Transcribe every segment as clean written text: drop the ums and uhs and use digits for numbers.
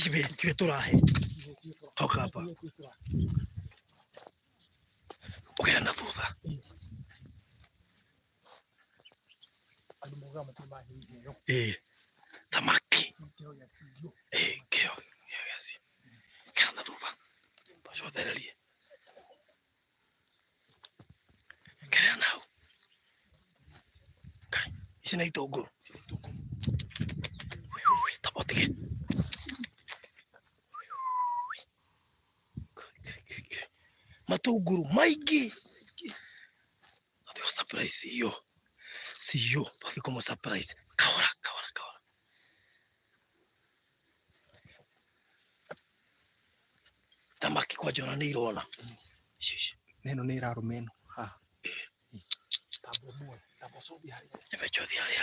tiwe turahe toka hapa ukenda na thutha thamaki kio yasi kenda na thutha pacothererie kenda nau kai ici nĩ itũngũrũ tabotige matũngũrũ maingĩ athiĩ surprise CEO twathi kũmũ surprise kahora thamaki kwa jona nĩ irona neno nĩ ĩrarũma ĩno nimechothi hali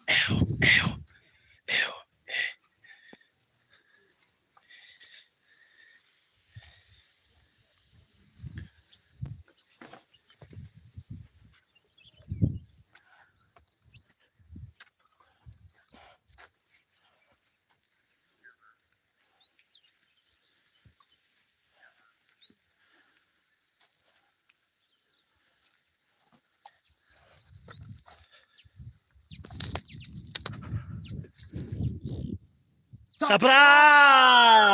eo surprise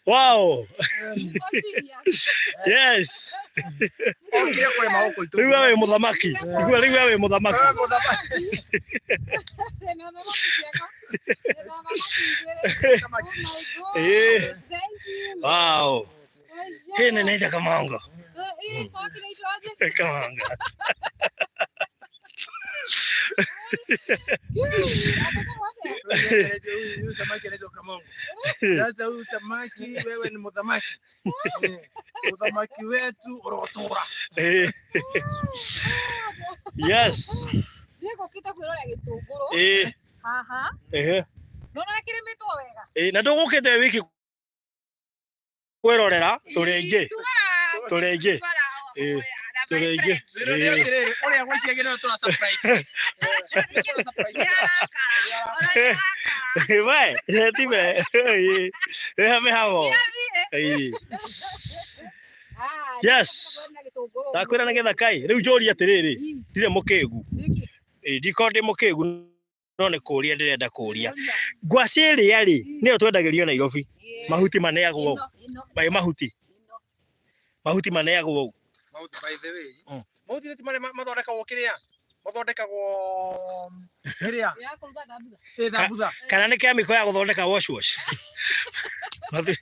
wow yes riu wewe muthamaki riu wewe muthamaki wow hii ninaita kamongo kamongo sasa huyu samaki wewe ni mthamaki mthamaki wetu urotura yes ndiko kita kwirora gitunguru haha nona kiremetwo wega na ndugukite wiki kwirorera turi ingi uria gwiciagire tura surprise we time me hamo yes takwira nagetha kai riu njori atiriri ndire mukigu ndikondi mukigu no ni kuria ndirenda kuria ngwaciri ri niyo twendagirio Nairobi mahuti maneagwo mahuti maneagwo mahuti by the way mahuti nĩ marĩa mathondekagwo kĩrĩa mathondekagwo kĩrĩa ya kũruga thambutha thambutha kana nĩ chemical ya gũthondeka wash mahuti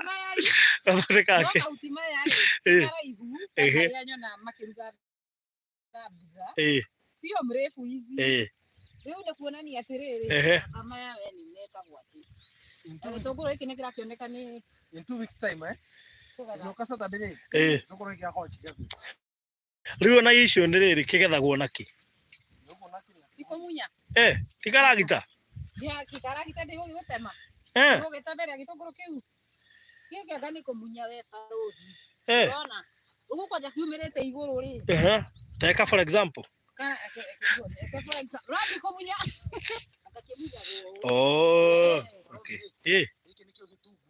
maya ri mathondeka mahuti maya ri karaihu karĩa nyona makĩruga thambutha sio mrefu hizi rĩu nĩ kuonania atĩrĩrĩ maya we nĩ mekagwo atĩ gĩtũngũrũ gĩkĩ nĩ kĩrakĩoneka nĩ in 2 weeks time no kasata ndĩrĩ gĩtũngũrũ gĩkĩ gĩakorwo kĩgethwo rĩu na icio nĩ rĩrĩ kĩgethagwo naki ikũmunya ti karagita karagita ndĩgũgĩgũtema ndĩgũgĩtemberia gĩtũngũrũ kĩu gĩkĩ anga nĩ kũmunya we karũthi ũrona ũgũkwanja kiumĩrĩte igũrũ rĩ teka for example oh okay hiki nikio gĩtungu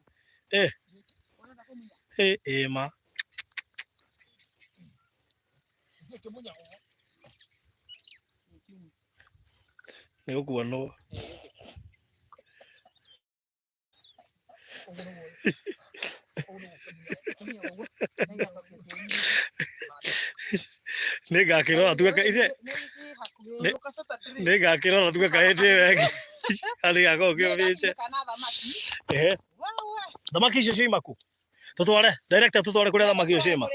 ma nĩ ũkuonwo nĩngakĩrora tu nĩngakĩrora tu gakaĩte wega harĩ gakorwo kĩũmĩte thamaki icio cio imaku tutware director tutware kũrĩa thamaki icio ciuma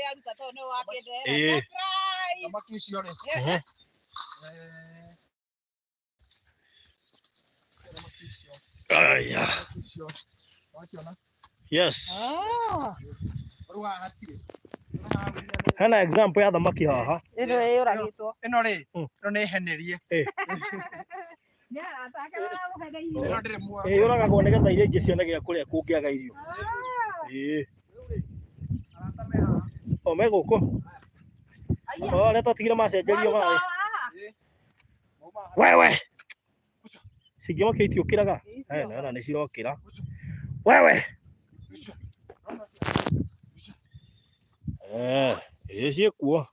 thamaki icio rĩ aya yes hana example ya thamaki haha ĩno ĩyũragĩtwo ĩno rĩ ĩno nĩ henerie Uraga kwa nĩgetha iria ingĩ cione gĩa kũrĩa kũngĩaga irio. O me gũkũ. O arĩa twatigire macenjerio maĩ. Wewe. Cingĩoka itiũkĩraga. Naona nĩ cirokĩra. Wewe. Ciĩkuo.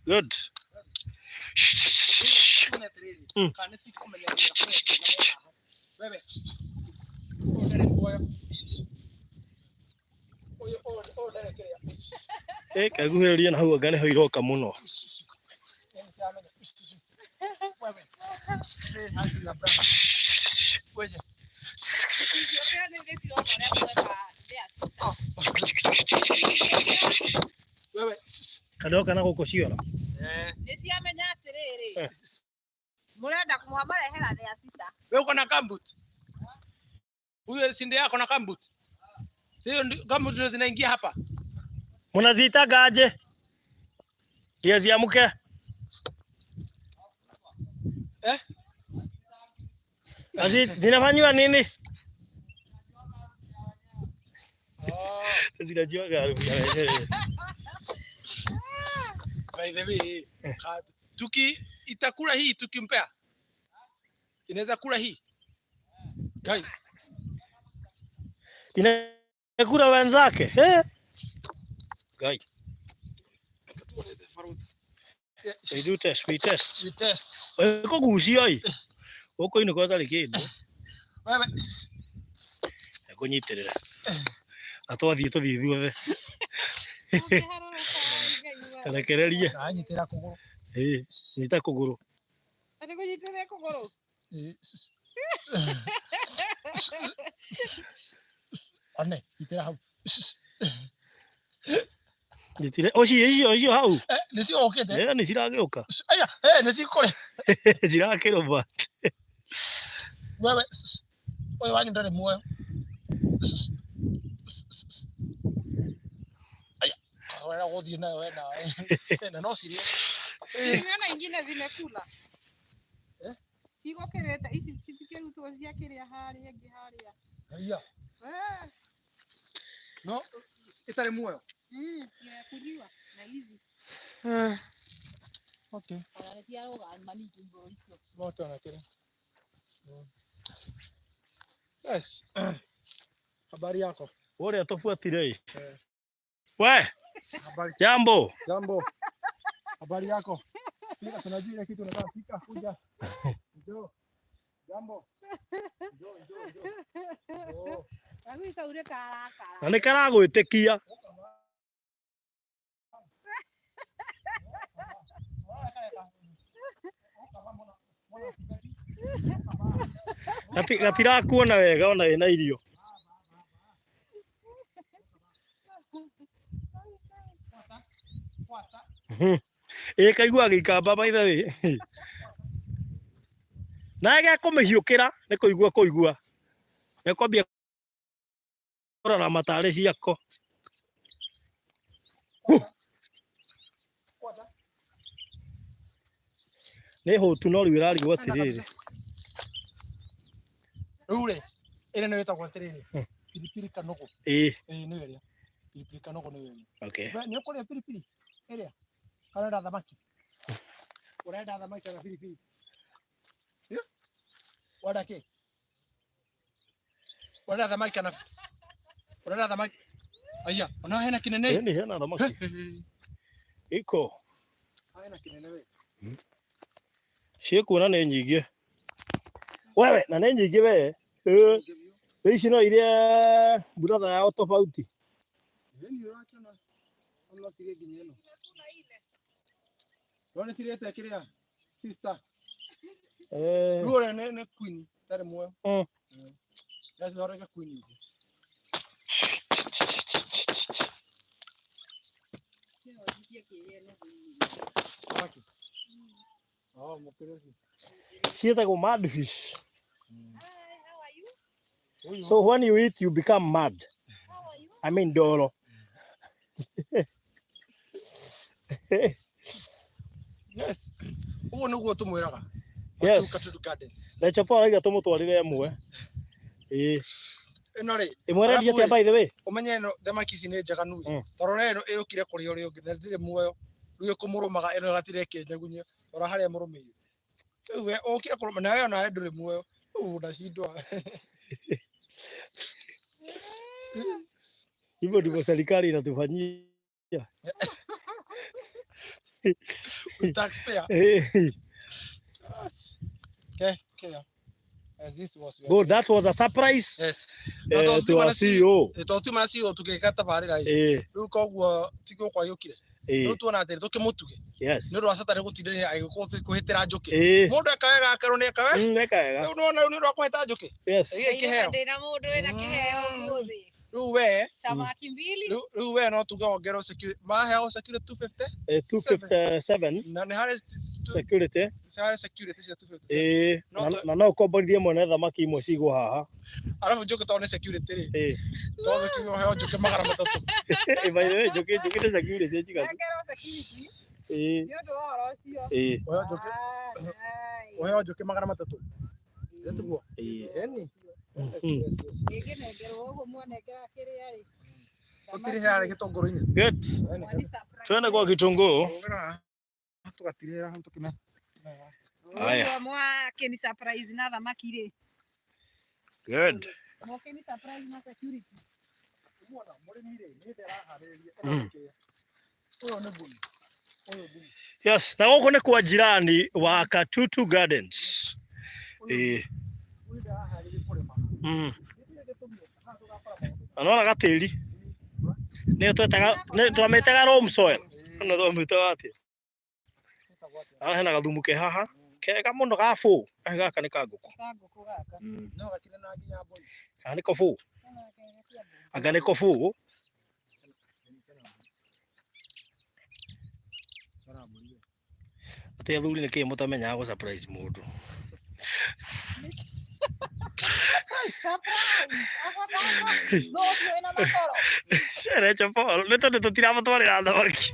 Good. Kaguhĩrĩria na hau anga nĩho iroka mũno. Kadoka na gũkũ ciora. Nĩciamenya atĩrĩrĩ. Mũrenda kũmarehera their sister. Wewe uko na gambut? Huyo si ndiye yako na gambut? Sio gambut ndio zinaingia hapa. Mnaziita aje? Ndio ziamke. Zinafanywa nini? Zinajua by the way, itakula hii tukimpea. Inaweza kula hii. Gai. Inakula wenzake. Gai. We do test, we test. We test. Eko gucio i. Oko ino kwa tari kindu. Wewe. Eko nyiterera. Atwathie tuthie ithuothe. Rekereria. Anyitira kuguru. Nyita kuguru. Ati kunyitira kuguru. Anne, nyitira hau. Nyitire ocio hau. Nicio okete. Nĩ ciragĩũka. Aya, nĩ cikore. Cirakĩrũma. Wewe. Oyo wanyu ndare muoyo. Aya, wewe gũthiĩ nayo wena. Tena no cirie. Nimeona ingine zimekula. Cigũkĩrĩte ici citikĩrutwo ciakĩrĩa harĩa ingĩ harĩa. Aya. No, itarĩ muoyo. Kuliwa na hizi. Okay. Yes. Habari yako? Wale atofuatile. We. Jambo. Jambo. Habari yako? Fika tunajua ile kitu unataka fika kuja. Njoo. Jambo. Njoo. Amisa ule karaka. Nani karagwĩtĩkia. Gatirakuona wega ona wĩna irio. Kaigua gĩikamba by the way. Nawe kũmĩhiũkĩra nĩ kũigua. Nĩkwambia kũrora matarĩ ciako. Nĩ hũtu no rĩu ĩrarigwo atĩrĩrĩ. Rĩu ĩrĩa nĩ ĩtagwo atĩrĩrĩ. Pilipili kanogo. Nĩ ĩrĩa. Pilipili kanogo nĩ ĩrĩa. Okay. Nĩ ũkũrĩa pilipili ĩrĩa. Karenda thamaki. Ũrenda thamaki na pilipili. Wada kĩ? Wada thamaki na Urenda thamaki. Aya, ona hena kinene. Ni hena thamaki. Iko. Hena kinene we. Ciĩkuona nĩ nyingĩ. Wewe, na nĩ nyingĩ we. Ici no iria brother yao tofauti. Nĩ ũrakĩona. Ona sige nginya ĩno. Wone cirete kĩrĩa? Sister. Rũre nĩ queen, tarĩ muoyo. Lazima oreke queen. Oh, mukirezi. Ciĩtagwo mad fish. Hi, how are you? So when you eat, you become mad. How are you? I mean, doro. Yes. Ugo niguo tumwiraga. Yes. Na chapa raiga tumutwarire mwe. Ino ri. Imweredia tia by the way. Umenye no thamaki ici nĩ njega nui. Toro rero ĩyũkire kũrĩa ũrĩa ũngĩ na ndĩrĩ muoyo. Rĩu kũmũrũmaga ĩno gatire kĩnyagunyĩ. Tora harĩa mũrũmĩire. Rĩu we ũkire kũrũma na wewe nawe ndũrĩ muoyo. Rĩu ndacindwa. Hivyo ndivyo serikali inatufanyia. Taxpayer. Okay. This was your Good, that was a surprise. Yes. To our CEO. Tuma CEO tukikata barira hii. Riu koguo tiko kwa yukire. Riu tuona atiri tukimutuge. Yes. Ni ndo asatare gutindira kuhitira njuki. Mundu akawega akaro ni akawe. Nekawega. Riu nona ni ndo akweta njuki. Yes. Ndina mundu wina kiheo muthi. Riu we samaki mbili. Riu we no tuge ongero security. Maheo security 250. 257. Na ni hari security. Hari security cia 250. Na no komborithie mwene thamaki imwe cigwo haha. Arafu njuki to ni security ri. To kiyo heo njuki magara matatu. By the way, njuki ni security jiga. Ngero security. Yo ndo oro cio. Oyo njuki magara matatu. Ndetugo. Eni. Good. Twende kwa kitunguu. Tugatirira hapo tukime. Haya. Mwa keni surprise na thamaki ri. Good. Mwa keni surprise na security. Muona murimi ri ni ndiraharĩria. Oyo nĩ buni. Yes, na huko ni kwa jirani wa Katutu Gardens. Anaona gatĩri nĩ twamĩtaga loam soil na twamĩtaga atĩ hena gathumu ke haha kega mũno ga bũ gaka nĩ ka ngũkũ No gakire na nginya mboni. nĩ kobũ anga nĩ kobũ atĩ athuri nĩ kĩĩ mũtamenyaga gũ surprise mũndũ. No suena makoro. Serecho Paul, nĩ tondũ tũtiramũtwarĩra thamaki.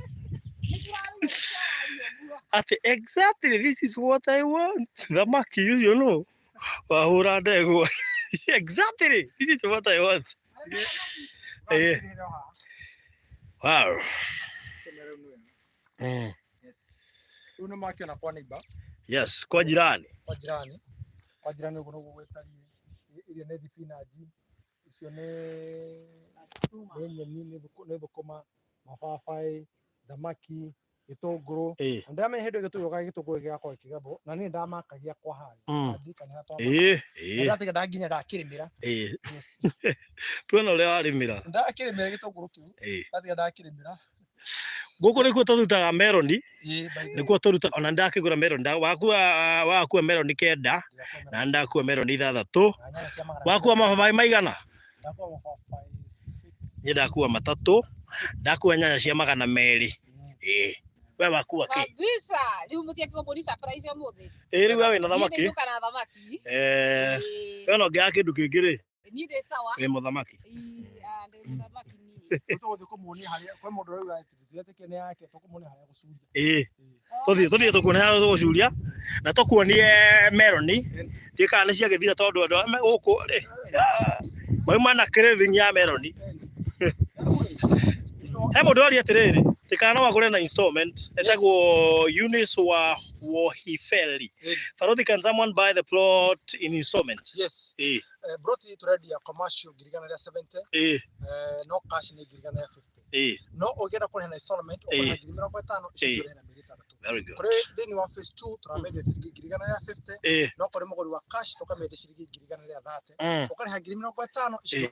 Ati exactly, this is what I want. Thamaki, you know. Wahũra ndegwa. Exactly, this is what I want. Wow. Uno maki na kwa neighbor. Yes, kwa jirani. Kwa jirani. Kwa jirani uko gwetarie ile nedi finaji. Icio nĩ nyeni nĩ thũkũma, mababaĩ, thamaki, gĩtũngũrũ. Ndamenya hĩndĩ gĩtũngũrũ gĩtũngũrũ gĩgakorwo kĩgethwo na niĩ ndamakagia kwa harĩ. Ndatiga ndanginya ndakĩrĩmĩra. Tuona ũrĩa warĩmĩra. Ndakĩrĩmĩra gĩtũngũrũ kĩu. Ndatiga ndakĩrĩmĩra. Gũkũ nĩkuo tũrutaga meloni. Nĩkuo tũrutaga ona ndakĩgũra meloni. Wakua meloni 9 na ndakua meloni 6. Wakua mababaĩ maigana? Ndakua mababaĩ 6. Niĩ ndakua 3. Ndakua nyanya cia 200. We wakua kĩ? Kabisa. Rĩu mũtiĩ kĩgombo surprise ũmũthĩ. Rĩu we wĩna thamaki? Niĩ nĩnduka na thamaki. We no ngĩaga kĩndũ kĩngĩ rĩ? Niĩ ndĩ sawa. Wĩ mũthamaki? Ndĩ mũthamaki niĩ. Tũgũthiĩ kũmuonia harĩa kwĩ mũndũ rĩu atĩtĩkĩ nĩ yake tũkũmuonia harĩa gũcuria. Tũthiĩ tũkuonia harĩa gũcuria na tũkuonie meloni. Ndiĩ kana nĩ ciagĩthira tondũ andũ gũkũ rĩ mauma na craving ya meloni. He mũndũ oria atĩrĩrĩ, tikana no agũre na installment. Etagwo Eunice wa Wohifeli. Farothi, can someone buy the plot in installment? Yes. Broti turendia commercial ngirigana rĩa 70. No cash nĩ ngirigana rĩa 50. No ũngĩenda kũrĩha na installment ũkũrĩha 50,000 icio na 3. Very good. Kũrĩ thĩinĩ wa phase 2 tũramendia ciringi ngirigana rĩa 50. No kũrĩ mũgũri wa cash tũkamendia ciringi ngirigana rĩa 30. Ũkarĩha 50,000 icio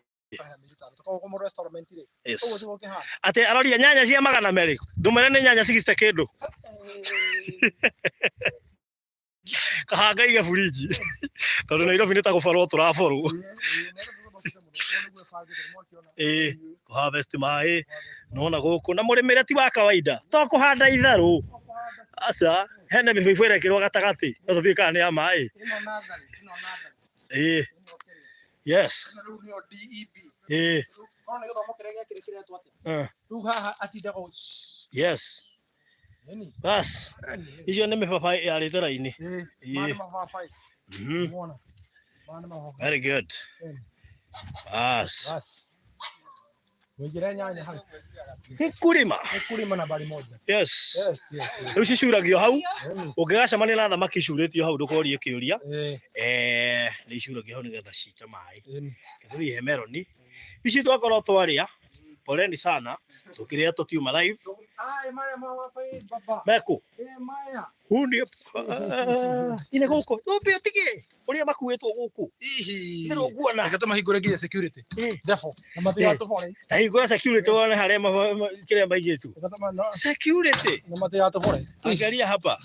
ate aroria nyanya cia 200 ndumere nĩ nyanya 60 kĩndũ kahanga iga fridge tondũ Nairobi nĩ ta gũbarwo tũraborwo harvest maĩ nona gũkũ na mũrĩmĩre ti wa kawaida to kũhanda itharũ aca hene mĩbaibũ ĩrekĩrwo gatagatĩ no tũthiĩ kana nĩ ya maĩ yes yes Bas. Hiyo ni mapapai ya literaini. Mani mapapai. Umeona? Mani mapapai. Very good. Bas. Mwingine nyanya hai. Kulima na bali moja. Yes. Uci curagio hau. Ungigacamania na thamaki curitio hau ndukorie kiuria. Ni curagio hau nigetha cita mai. Githii he meloni. Ici twakorwo twaria. Poleni sana. Tukiria tutiuma live. Maya mapapai baba. Meko. Maya. Hundi. Ine guko. Tope tiki. Uria makuitwo guku. Ndiro guona. Akatoma higure nginya security. Therefore, na mati ya tofore. Higura security wone haria kile maijetu. Akatoma no. Security. Na mati ya tofore. Angalia hapa.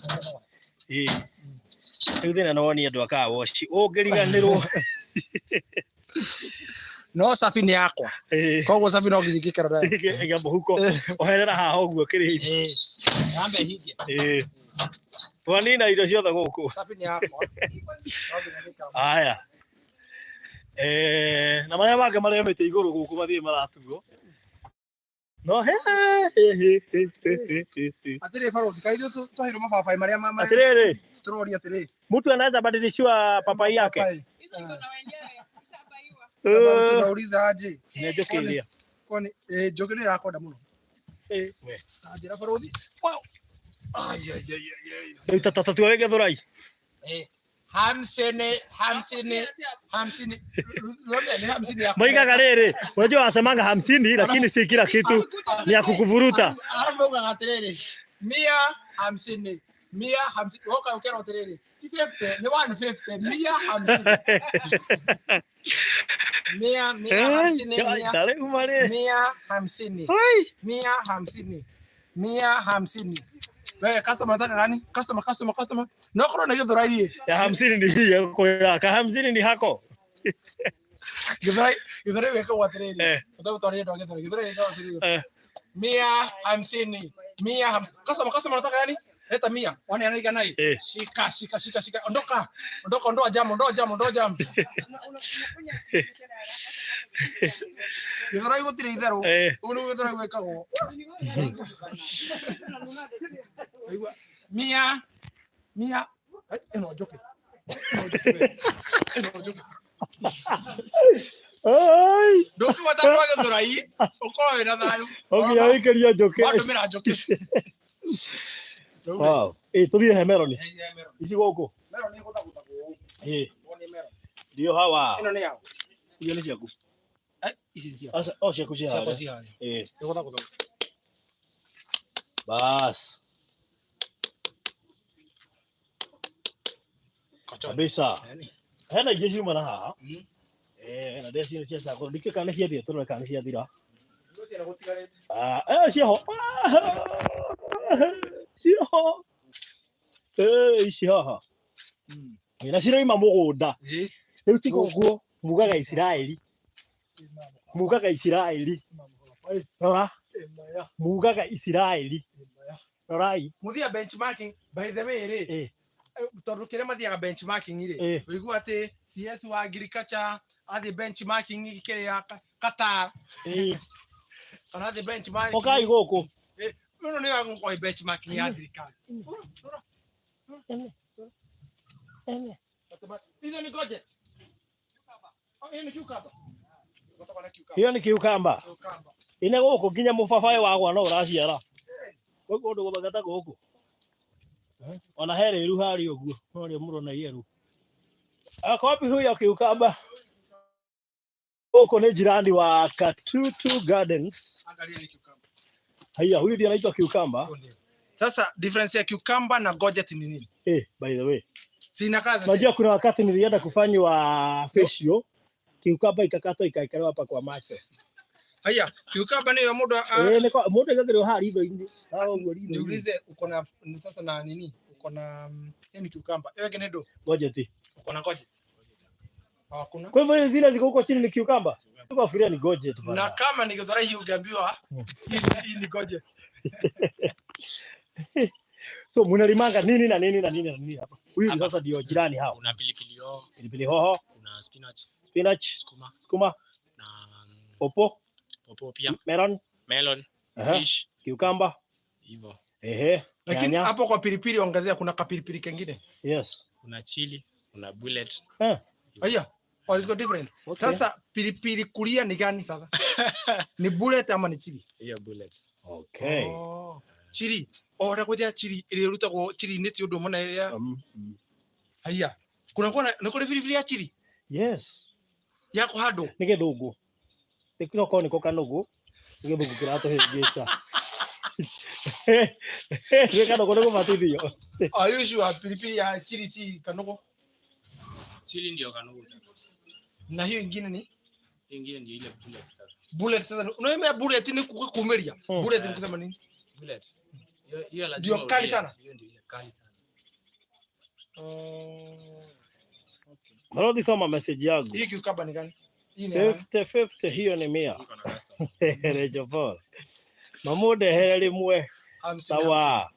Thina no ni andu aka washi. Ungiriganirwo. No safi ni yakwa. Koguo safi no ngithikira da. Ega muhuko. Oherera haha uguo kiri. Ambe higia. Twanina indo ciothe guku. Safi ni yakwa. Aya. Na maria mangĩ marĩa mĩtĩ igũrũ gũkũ mathie maratuo. No Atire Farozi, kaitho twahiro mababai maria mama. Atire. Turoria atire. Mtu anaweza badilishiwa papai yake. Hizo iko na wenyewe. Sababu tunauliza aje. Ni jokelia. Kwani jokelia irakonda muno. We. Ajira Farozi. Wow. Rĩu tatatu wege thurai. Hamsini. Maigaga rĩrĩ, unajua wasemanga 50 lakini si kila kitu ni ya kukuvuruta. Aramuga atiriri 150 woka ukero atiriri 50 ni 150 150 Wewe customer nataka gani? Customer. No korona hiyo dhurai. Ya 50 ni hii yako yaka 50 ni hako. Dhurai weka watreli. Ndio tunaenda ndio dhurai ndio dhurai. 150. Customer nataka gani? Leta 100. Wani anaika nai. Shika. Ondoka. Ondoa jam. Dhurai gutire idharo. Uno dhurai weka go. Mia. Eno joke. Ai. Doki watatu dhurai. Ukoe na thayo. Okay, aikeria joke. Bado mira joke. Wow. Tuthie he meloni. Ici gũkũ. Meloni ĩgũtha gũtagwo. Woni meloni. Ndio hawa. Ĩno nĩ yao. Iyo nĩ ciaku. Ici nĩ ciaku. Ciaku cia harĩa. Ĩgũtha gũtagwo. Bas. Kabisa. Hena ingĩ ciuma na haha. Na ndeci nĩ cia cakũrũ. Ndikĩĩ kana nĩ ciathire tũrore kana nĩ ciathira. Ciaho. Ciaho. Ici haha. Na ciroima mũgũnda. Rĩu tiga ũguo mugaga Isiraeli. Rora. Mugaga Isiraeli. Rorai. Muthia benchmarking by the way ri. Tondu kire mathiaga benchmarking ri. Uigu ati CS wa agriculture athi benchmarking kire ya Qatar. Kana athi benchmarking. Okai gũkũ. No ni wangu kwa benchmarking ya agriculture. Hizo ni goje. Hiyo ni kiukamba. Ine gũkũ nginya mũbabaĩ wagwa no ũraciara. Gũkũ ndũ gũthagata gũkũ. Ona here iru harĩ ũguo. No rĩo mũrona yeru. Akopi huyo kiukamba. Gũkũ nĩ jirani wa Katutu Gardens. Angalia ni kiukamba. Haya, huyu ndiye anaitwa kiukamba. Sasa difference ya kiukamba na gojet ni nini? By the way. Sina kazi. Unajua kuna wakati nilienda kufanywa facial, kiukamba ikakatwa ikaekelewa hapa kwa macho. Haya, kiukamba ni muda muda gagero hari itho-ini. Niulize uko na sasa na nini? Uko na nini kiukamba? Ewe kenedo. Gojet. Uko na gojet. Hakuna. Kwa hivyo zile ziko huko chini ni kiukamba. Tukafikiria ni gojet bana. Na kama ningedhara hii ungeambiwa hii ni gojet. So munalimanga nini na nini hapa. Huyu sasa ndio jirani hao. Kuna pilipili hoho, kuna spinach, sukuma na popo pia, melon, fish, cucumber. Hivyo. Lakini hapo kwa pilipili ongezea kuna kapilipili kingine. Yes. Kuna chili, kuna bullet. Aya. Or is different. Okay. Sasa pilipili kulia ni gani sasa? Ni bullet ama ni chili? Hiyo bullet. Okay. Oh. Chili. Ora koja chili ile ruta ko chili neti odo mona ile. Aya. Kuna kule pilipili ya chili? Yes. Yako hado. Ni githungu. Tikino ko niko kanugu. Ni githungu kirato hengesa. Ni kanogo niko matithio. Are you sure pilipili ya chili si kanogo? Chili ndio kanogo sasa. Na hiyo ingine ni? Ingine ndio ile bullet sasa. Bullet sasa. Unaona bullet ni kukumelia. Bullet ni kusema nini? Bullet. Hiyo lazima. Ndio kali sana. Hiyo ndio ile kali sana. Okay. Marodi soma message yangu. Hii kiukaba ni gani? Hii ni 50 hiyo ni 100. Rejo Paul. Mamude hele limwe. Sawa.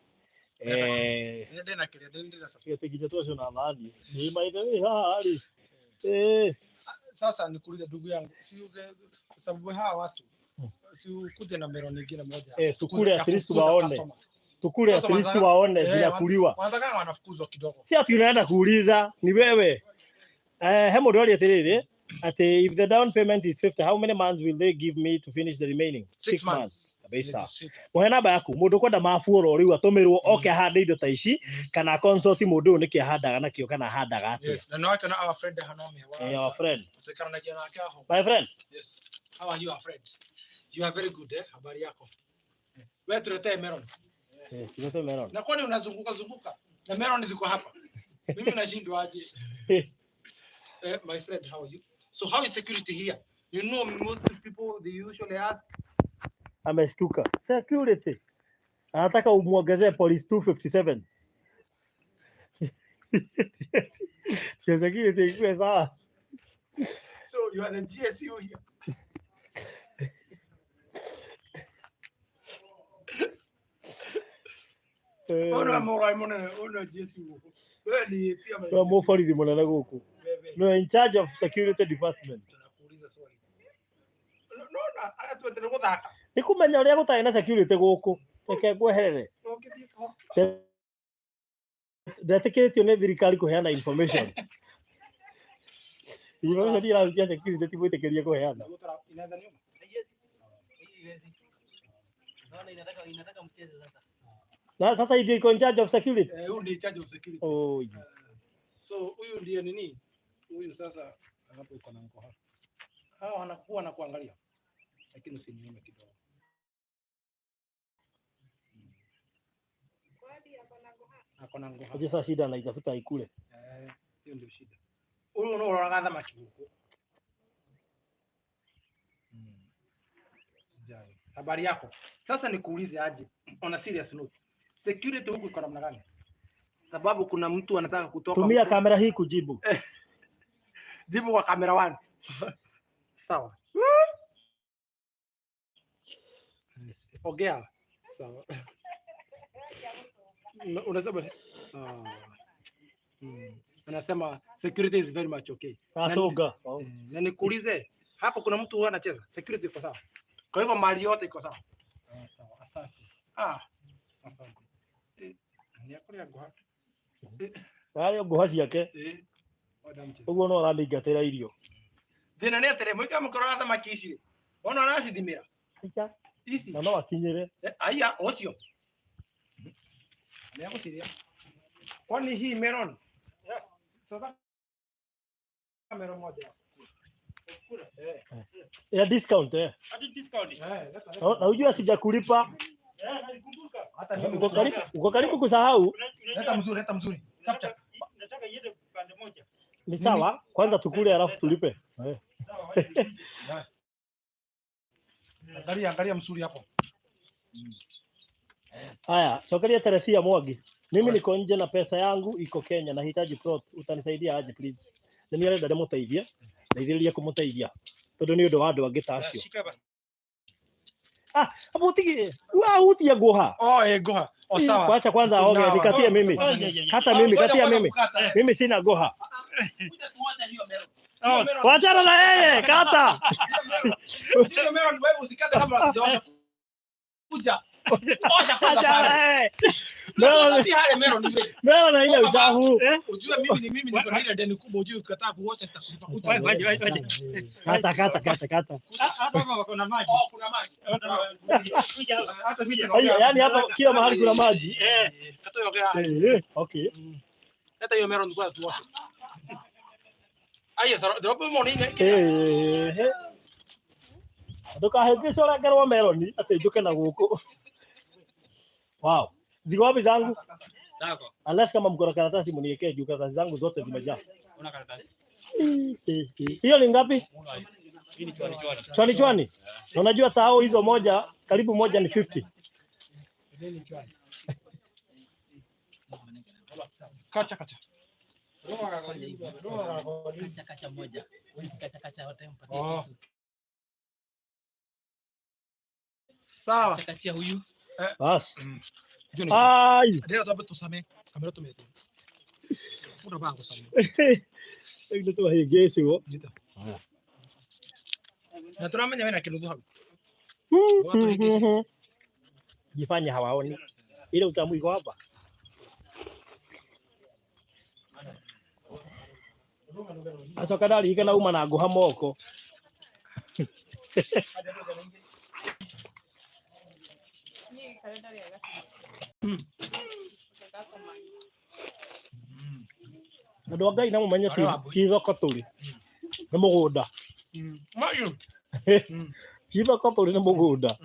Nende na kile nende na safari tekija tu na nani. Ni maide hali. Sasa nikuulize ndugu yangu, si sababu hawa watu si ukuje na melon nyingine moja. Tukule at least waone. Tukule at least waone bila kuliwa. Wanataka wanafukuzwa kidogo. Si ati unaenda kuuliza ni wewe. Hemo doli atiriri ati if the down payment is 50, how many months will they give me to finish the remaining? 6 months. Kabisa. Muhe namba yaku mundu kwenda mafuoro riu atumirwo oke hande indo ta ici kana consult mundu niki ahandaga nakio kana handaga ati. Yes, na no kana our friend hanome. Our friend. Tukaranagia nake aho. My friend. Yes. How are you, our friends? You are very good, habari yako. Wewe tuletee melon. Tuletee melon. Na kwani unazunguka? Na melon ziko hapa. Mimi nashindwa aje. My friend, how are you? So how is security here? You know, most people they usually ask. Ameshtuka. Security. Anataka umuongezee police 257. Security iko sawa. So you are the GSU here. Ona morai mona ona GSU. Wewe ni pia wewe mfarithi mwana guku. No, in charge of security department. Tunakuuliza swali. No, ana tuendelee kuthaka. Nikumenya uria gutari na security guku. Teke ngweherere. Ndatikirĩtio nĩ thirikari kũheana information. Information irarutia security ti gwĩtĩkĩria kũheana. Na sasa ndio iko in charge of security. Huyu ndiye in charge of security. Oh yeah. So huyu ndiye nini? Huyu sasa hapo iko na mko hapa. Hao anakuwa na kuangalia. Lakini usinione kidogo. Akona ngoha. Aje sasa shida anaitafuta ikule. Hiyo ndio shida. Huyu unaona thamaki huko. Habari yako. Sasa nikuulize aje on a serious note. Security huku iko namna gani? Sababu kuna mtu anataka kutoka. Tumia kamera hii kujibu. Jibu kwa kamera 1. Sawa. Ongea. Sawa. Unasema anasema security is very much okay. Asoga. Na nikuulize hapo kuna mtu huwa anacheza security iko sawa. Kwa hivyo mali yote iko sawa. Sawa, asante. Asante. Ni yako ya goha. Wale goha ciake. Uguo no aramingatira irio. Thina ni atere mwika mukoro thamaki ici. Ona aracithimira. Ici. Na no akinyire. Aya, ucio. Ni yako siria. Kwani hii melon? Sasa melon moja. Ya discount Hadi discount. Na unajua sijakulipa. Nalikumbuka. Hata mimi uko karibu kusahau. Leta mzuri. Chap chap. Nataka iende pande moja. Ni sawa, kwanza tukule alafu tulipe. Angalia mzuri hapo. Haya, sokalia Teresia Mwangi. Mimi niko nje na pesa yangu iko Kenya, nahitaji plot. Utanisaidia aje please? Nĩ arenda ndĩmũteithie. Ndeithĩrĩria kũmũteithia. Tondũ nĩ ũndũ wa andũ angĩ ta acio. Abutiki, utia goha. Goha. Sawa. Acha kwanza aoge, nikatie mimi. Hata mimi, katia mimi. Mimi sina goha. Kuja tuache hiyo mero. Wachana na yeye, kata. Hiyo mero wewe usikate kama unatosha. Kuja. Osha kwanza pale. Melo na ile uchafu. Ujue mimi niko na ile deni kubwa, ujue ukataa kuosha sitakupa. Waje. Kata. Hapa wako na maji. Kuna maji. Hata sisi Yaani hapa kila mahali kuna maji. Hata yokea. Okay. Hata hiyo mero ndikuwa tuoshe. Aya, drop mo ni ne. Ndukahengesha ũrengerwo meloni atĩ njũke na gũkũ. Wow. Ziko wapi zangu? Zako. Unless kama mko na karatasi mniwekee juu, karatasi zangu zote zimejaa. Una karatasi? Hiyo ni ngapi? Hii ni chwani. Chwani. Na unajua tao hizo moja karibu moja ni 50. Nini chwani? Kacha. Kacha moja. Wewe kacha wote mpatie. Sawa. Kacha huyu. Bas. Ai. Ndio tabu tusame. Kamera tumete. Una bango sana. Ndio tu hii gesi wo. Haya. Na tunamenya wewe na kiludu hapo. Jifanye hawaoni. Ile utamu iko hapa. Acoka ndarika na uma na nguha moko. Andũ a Ngai na mũmenye ti thoko tũrĩ nĩ mũgũnda. Ti thoko tũrĩ nĩ mũgũnda.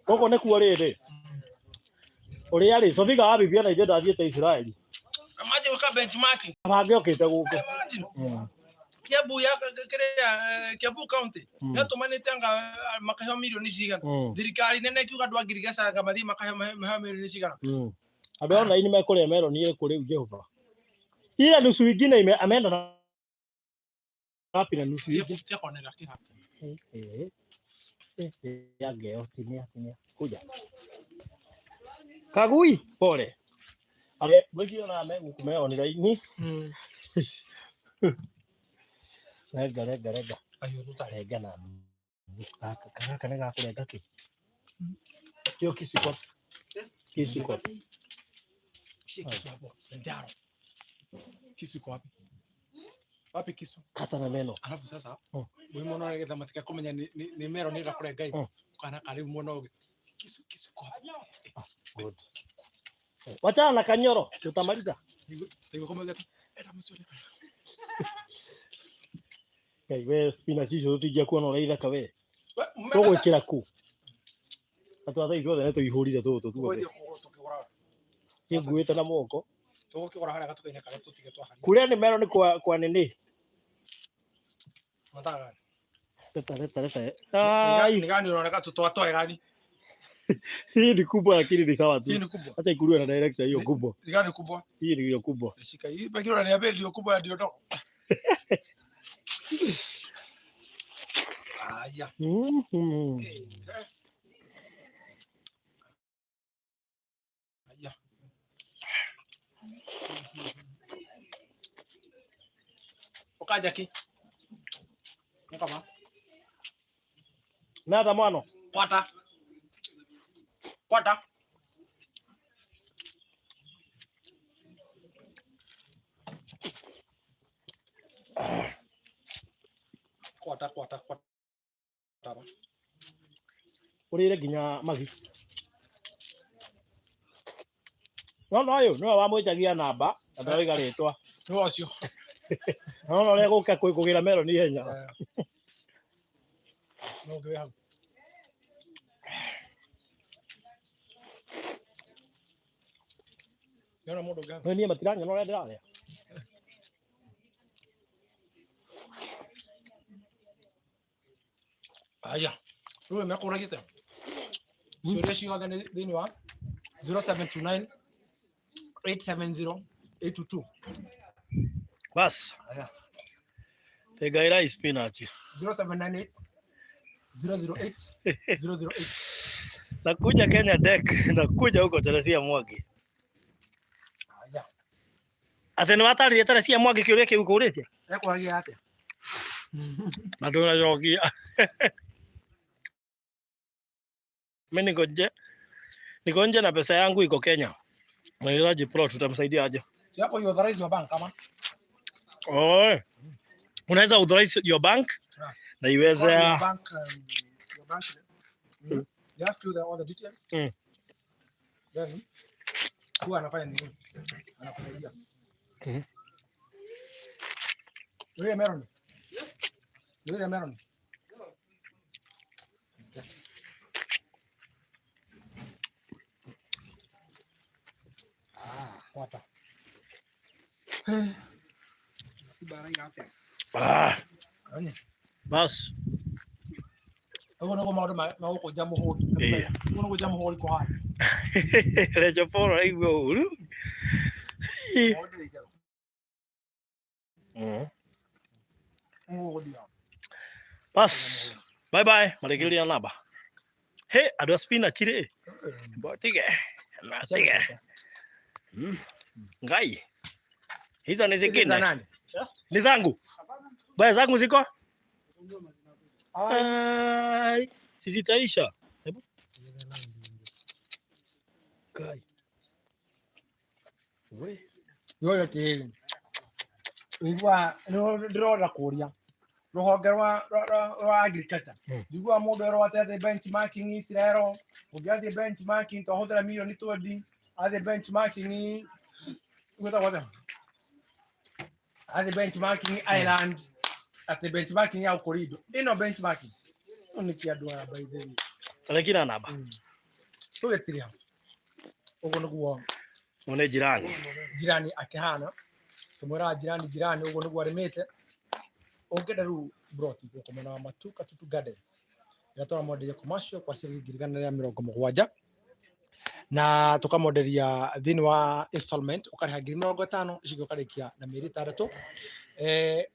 Gũkũ nĩkuo rĩrĩ ũrĩa rĩ Sofiga wa Bibia na ithuĩ ndathiĩte Isiraeli. Amaje uka benchmarking. Bange okĩte gũkũ. Kiambu County. Yatumanite anga makahe milioni cigana. Thirikari nene kiuga andũ angirigacaga mathii makahe milioni cigana. Andũ ona ini mekũrĩa meloni ĩrĩ kũrĩ Jehova. Ile nusu ingine ameenda na wapi na nusu ingine? Yageo tinia. Kuja. Kagui pole. Ale mwekio na mengu kumeonera ini. Rega. Ayo tutarega na kana gakurenga ki. Kio kisiko. Njaro. Kisu iko wapi? Wapi kisu? Kata na meno. Alafu sasa, wewe mbona unaweza matika kumenya ni mero ni rakure gai. Kana karibu mbona wewe. Kisu iko wapi? Good. Wachana na kanyoro, tutamaliza. Niko kama gata. Era msuri. Kai wewe spinach hizo tujia kuona uraitha ka wewe. Tugwikira ku. Atu atha igothe neto ihurire tutu tuothe. Nguite na moko. Tugukigora haria gatukaine kare tutige twahana. Kuria ni mero ni kwa nini? Mataga. Leta. Ni gani unaoneka tutoa gani? Hii ni kubwa lakini ni sawa tu. Hii ni kubwa. Acha ikuliwe na director hiyo kubwa. Ni gani kubwa? Hii ni hiyo kubwa. Shika hii pekee unaniambia ndio kubwa ndio ndo. Aya. Aya. Ukaja ki? Mkama. Nada mwana. Kwata. Kwata. Urire ginya magi. No ayo no wamwitagia namba na oiga ritwa. No acio. No le guka kugira meloni henya. No gwe hau. Yona mundu gani? No ni matiranya no ndiraria. Aya. Wewe umekora gite. Sio ciothe nĩ thĩinĩ wa 0729 870 822. Bas. Aya. Tegaira spinach. 0798 008 008. Nakuja Kenya deck, nakuja huko Teresia Mwangi. Aya. Atene watari Teresia Mwangi kiuria kiu kuritie. Ekwagia atia. Na tunajogia. Mimi ngoje Niko nje na pesa yangu iko Kenya. Mwenyeji plot tutamsaidia aje? Si hapo you authorize your bank kama. Oh. Unaweza authorize your bank na iweze your bank they ask you all the details. Then who anafanya nini? Anakusaidia. Wewe Meron. Wewe Meron. Wata. Bas. Uno ko maodo ma uko jamu hodi. Uno ko jamu hodi ko ha. Lecho poro igwo uru. Bas. Bye bye. Maregelia naba. He, ado spinach ire. Botige. Na tige. Ngai. Hizo ni zingine. Ni zangu. Baya zangu ziko? Ai, sisi taisha. Hebu. Kai. We. Yoyo ti. Igwa no ndroda kuria. Ruhonge rwa agriculture. Igwa mundu erwate the benchmarking isirero. Ugiathi benchmarking to hudra milioni 20. Athe benchmarking without athe benchmarking Ireland. At the benchmarking ya ukorido. Ino benchmarking. Unikia doa by the way. Alekina naba. Tugetiria. Ugo nuguo. One jirani. Jirani akihana. Tumura jirani ugo nuguo aremete. Ongeda ru broti uko mona matuka tutu gardens. Yatoa model ya commercial kwa shilingi girigana ya 70. Na tukamodelia thini wa installment ukariha 50 cigo karikia na miri 3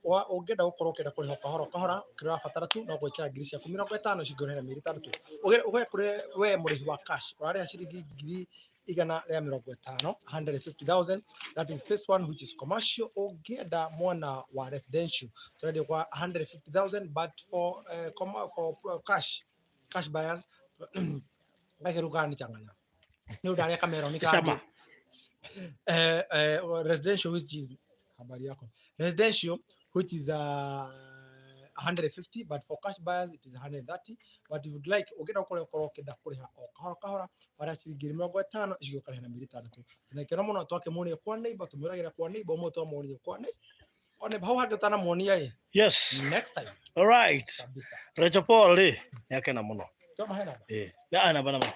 wa ungenda gukorwo ukenda kuriha kahora kira fatara tu no gwikira ngiri cia 50 cigo na miri 3 uge kure we murihi wa cash urariha ciringi ngiri igana ria 50 150,000 that is first one which is commercial ungenda mwana wa residential ready kwa 150,000 but for cash buyers bagerugani changanya no dare kamera ni kama residential which is habari yako residential which is 150 but for cash buyers it is 130 but if you would like ugenda ukore kenda kuriha kahora para ciringi 50 cigo kare na 3 na kero muno twake muni kwa neighbor tumuragira kwa neighbor mo to muni kwa neighbor one bau hagutana muni ai yes next time all right Recho Paul yake na muno kama hena na ana bana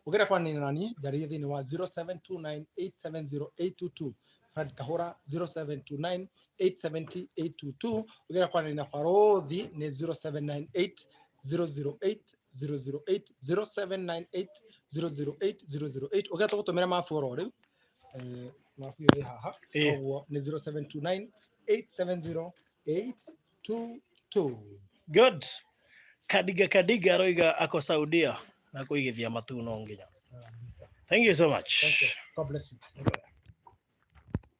ugera kwa nani jari thini wa 0729870822 Fred Kahora 0729870822 ugera kwa nani na Farodhi ni 0798008008 0798008008 ugera tugutumira mafuro riu mafuro haha oguo ni 0729870822 good kadiga roiga ako Saudia na kuigithia matu no nginya. Thank you so much. Thank you. God bless you.